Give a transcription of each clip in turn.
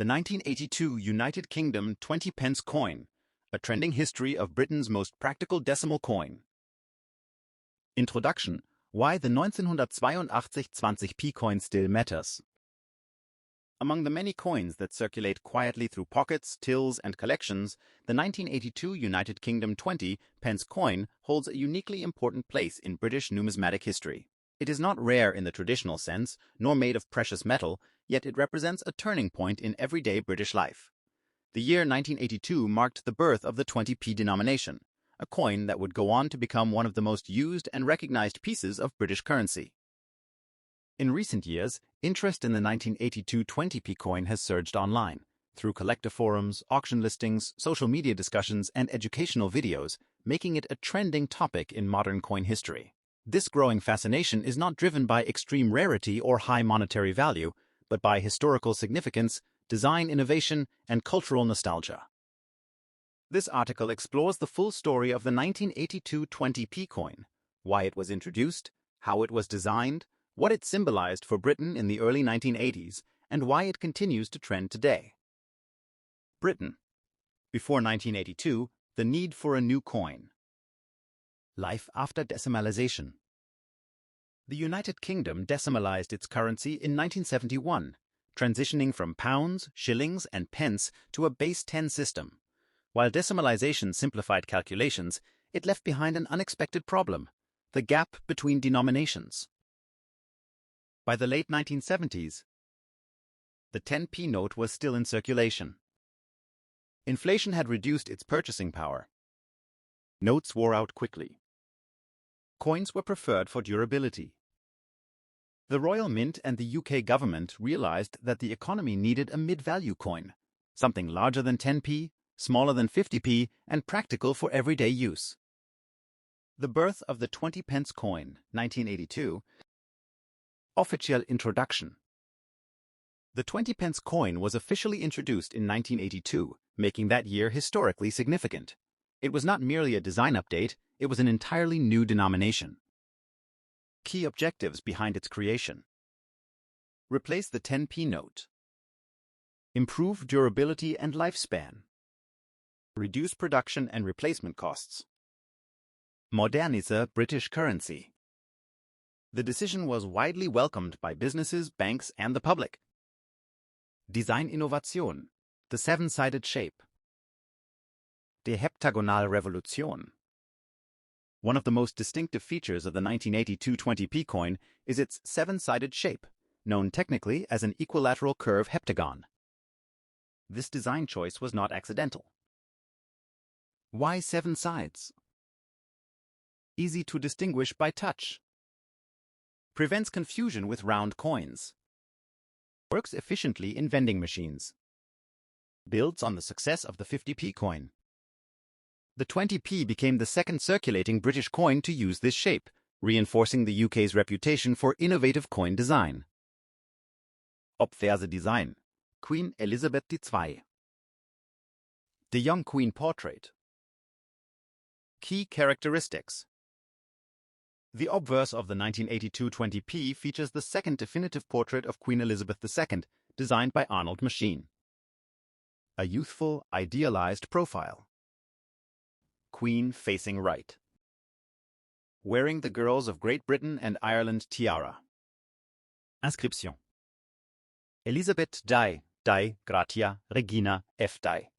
the 1982 United Kingdom 20 pence coin, a trending history of Britain's most practical decimal coin. Introduction: Why the 1982 20p coin still matters. Among the many coins that circulate quietly through pockets, tills, and collections, the 1982 United Kingdom 20 pence coin holds a uniquely important place in British numismatic history. It is not rare in the traditional sense, nor made of precious metal, yet it represents a turning point in everyday British life. The year 1982 marked the birth of the 20p denomination, a coin that would go on to become one of the most used and recognized pieces of British currency. In recent years, interest in the 1982 20p coin has surged online, through collector forums, auction listings, social media discussions, and educational videos, making it a trending topic in modern coin history. This growing fascination is not driven by extreme rarity or high monetary value, but by historical significance, design innovation, and cultural nostalgia. This article explores the full story of the 1982 20p coin, why it was introduced, how it was designed, what it symbolized for Britain in the early 1980s, and why it continues to trend today. Britain. Before 1982, the need for a new coin. Life after decimalization. The United Kingdom decimalized its currency in 1971, transitioning from pounds, shillings, and pence to a base 10 system. While decimalization simplified calculations, it left behind an unexpected problem: the gap between denominations. By the late 1970s, the 10p note was still in circulation. Inflation had reduced its purchasing power. Notes wore out quickly. Coins were preferred for durability. The Royal Mint and the UK government realized that the economy needed a mid-value coin, something larger than 10p, smaller than 50p, and practical for everyday use. The birth of the 20 pence coin, 1982. Official introduction. The 20 pence coin was officially introduced in 1982, making that year historically significant. It was not merely a design update, it was an entirely new denomination. Key objectives behind its creation: replace the 10p note, improve durability and lifespan, reduce production and replacement costs, modernize British currency. The decision was widely welcomed by businesses, banks, and the public. Design Innovation, the seven-sided shape. Die Heptagonalrevolution. One of the most distinctive features of the 1982 20p coin is its seven-sided shape, known technically as an equilateral curve heptagon. This design choice was not accidental. Why 7 sides? Easy to distinguish by touch. Prevents confusion with round coins. Works efficiently in vending machines. Builds on the success of the 50p coin. The 20p became the second circulating British coin to use this shape, reinforcing the UK's reputation for innovative coin design. Obverse Design. Queen Elizabeth II. The young Queen portrait. Key characteristics. The obverse of the 1982 20p features the second definitive portrait of Queen Elizabeth II, designed by Arnold Machin. A youthful, idealized profile. Queen facing right. Wearing the Girls of Great Britain and Ireland tiara. Inscription. Elizabeth Dei Gratia Regina F. Dei.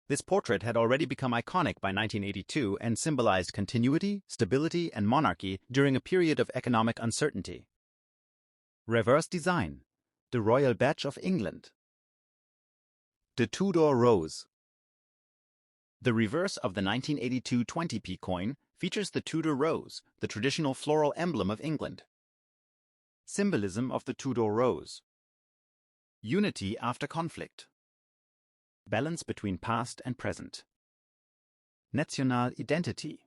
This portrait had already become iconic by 1982 and symbolized continuity, stability, and monarchy during a period of economic uncertainty. Reverse design. The Royal Badge of England. The Tudor Rose. The reverse of the 1982 20p coin features the Tudor rose, the traditional floral emblem of England. Symbolism of the Tudor rose. Unity after conflict. Balance between past and present. National identity.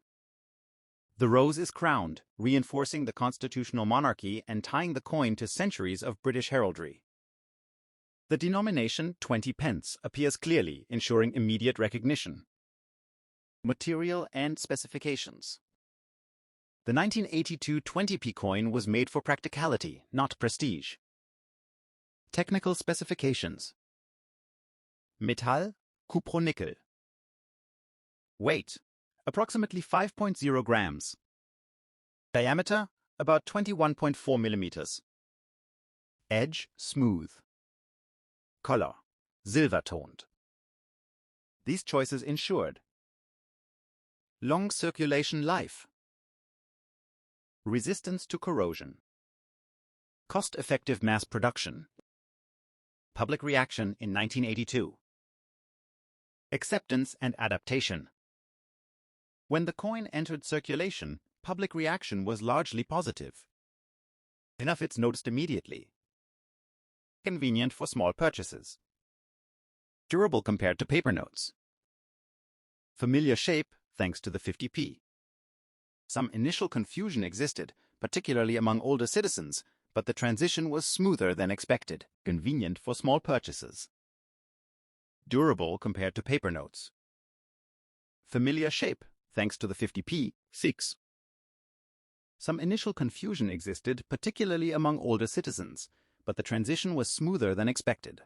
The rose is crowned, reinforcing the constitutional monarchy and tying the coin to centuries of British heraldry. The denomination 20 pence appears clearly, ensuring immediate recognition. Material and specifications. The 1982 20p coin was made for practicality, not prestige. Technical specifications. Metall, Cupronickel. Weight, approximately 5.0 grams. Diameter, about 21.4 millimeters. Edge, smooth. Color, silver-toned. These choices ensured long circulation life, resistance to corrosion, cost-effective mass production, public reaction in 1982, acceptance and adaptation. When the coin entered circulation, public reaction was largely positive. Benefits noticed immediately. Convenient for small purchases. Durable compared to paper notes. Familiar shape thanks to the 50p. Some initial confusion existed, particularly among older citizens, but the transition was smoother than expected. Convenient for small purchases. Durable compared to paper notes. Familiar shape thanks to the 50p. 6. Some initial confusion existed, particularly among older citizens, but the transition was smoother than expected.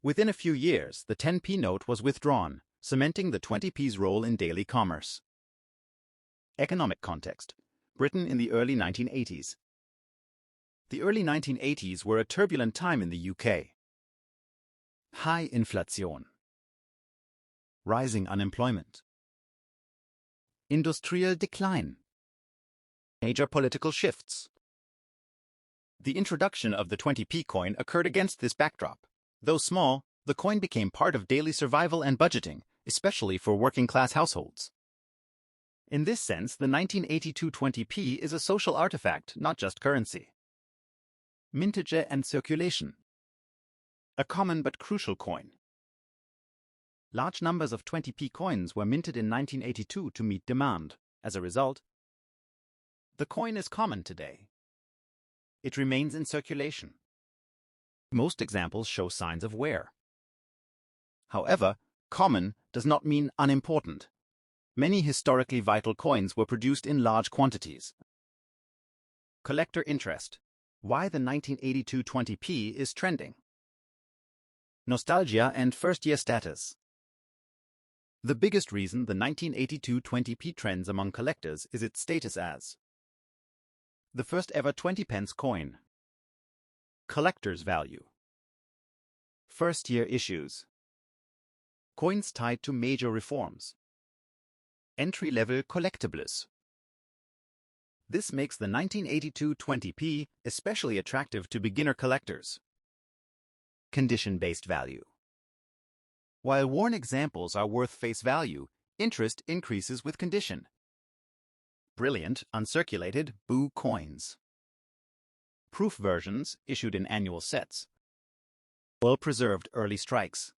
Within a few years, the 10p note was withdrawn, cementing the 20p's role in daily commerce. Economic context. Britain in the early 1980s. The early 1980s were a turbulent time in the UK. High inflation. Rising unemployment. Industrial decline. Major political shifts. The introduction of the 20p coin occurred against this backdrop. Though small, the coin became part of daily survival and budgeting, especially for working-class households. In this sense, the 1982 20p is a social artifact, not just currency. Mintage and circulation. A common but crucial coin. Large numbers of 20p coins were minted in 1982 to meet demand. As a result, the coin is common today. It remains in circulation. Most examples show signs of wear. However, common does not mean unimportant. Many historically vital coins were produced in large quantities. Collector interest. Why the 1982 20p is trending. Nostalgia and first-year status. The biggest reason the 1982 20p trends among collectors is its status as the first ever 20p coin. Collector's value. First-year issues. Coins tied to major reforms. Entry-level collectibles. This makes the 1982 20p especially attractive to beginner collectors. Condition-based value. While worn examples are worth face value, interest increases with condition. Brilliant, uncirculated Boo coins. Proof versions issued in annual sets. Well-preserved early strikes.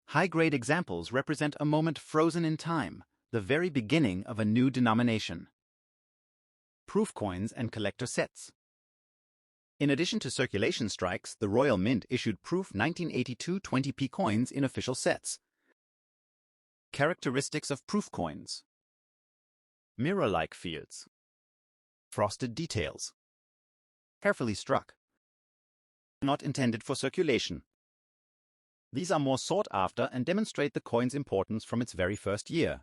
High-grade examples represent a moment frozen in time, the very beginning of a new denomination. Proof coins and collector sets. In addition to circulation strikes, the Royal Mint issued proof 1982 20p coins in official sets. Characteristics of proof coins. Mirror-like fields. Frosted details. Carefully struck. Not intended for circulation. These are more sought after and demonstrate the coin's importance from its very first year.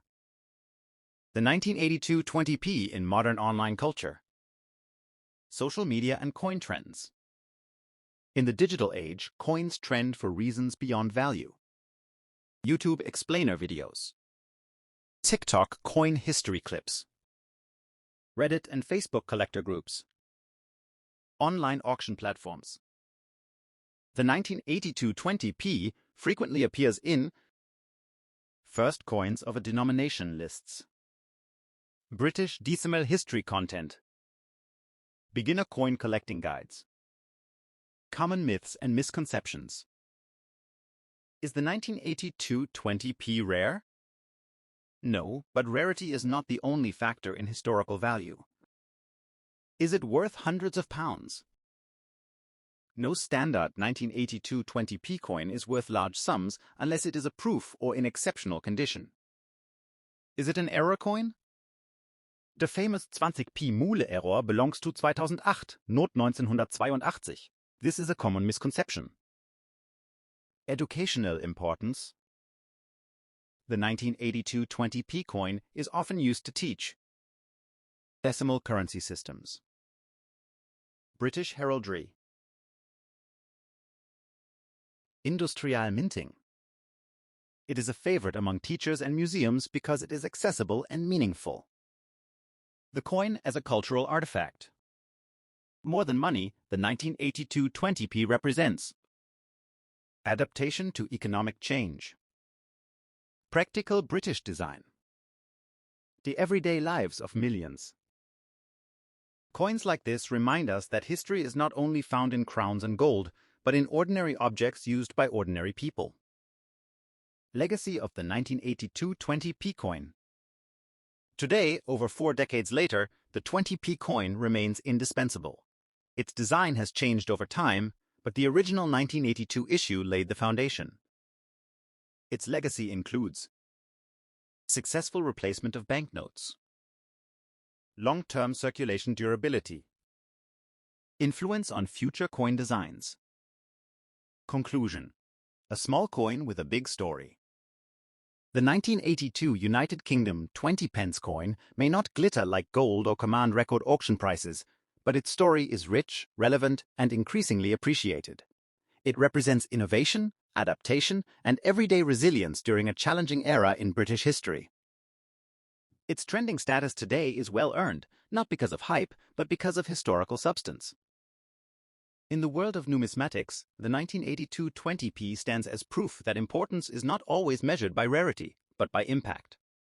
The 1982 20p in modern online culture. Social media and coin trends. In the digital age, coins trend for reasons beyond value. YouTube explainer videos. TikTok coin history clips. Reddit and Facebook collector groups. Online auction platforms. The 1982 20p frequently appears in first coins of a denomination lists. British decimal history content. Beginner coin collecting guides. Common myths and misconceptions. Is the 1982 20p rare? No, but rarity is not the only factor in historical value. Is it worth hundreds of pounds? No standard 1982 20p coin is worth large sums unless it is a proof or in exceptional condition. Is it an error coin? The famous 20p Mule error belongs to 2008, not 1982. This is a common misconception. Educational importance. The 1982 20p coin is often used to teach decimal currency systems. British heraldry. Industrial minting. It is a favorite among teachers and museums because it is accessible and meaningful. The coin as a cultural artifact. More than money, the 1982 20p represents adaptation to economic change. Practical British design. The everyday lives of millions. Coins like this remind us that history is not only found in crowns and gold, but in ordinary objects used by ordinary people. Legacy of the 1982 20p coin. Today, over 4 decades later, the 20p coin remains indispensable. Its design has changed over time, but the original 1982 issue laid the foundation. Its legacy includes successful replacement of banknotes, long-term circulation durability, influence on future coin designs. Conclusion: a small coin with a big story. The 1982 United Kingdom 20 pence coin may not glitter like gold or command record auction prices, but its story is rich, relevant, and increasingly appreciated. It represents innovation, adaptation, and everyday resilience during a challenging era in British history. Its trending status today is well earned, not because of hype, but because of historical substance. In the world of numismatics, the 1982 20p stands as proof that importance is not always measured by rarity, but by impact.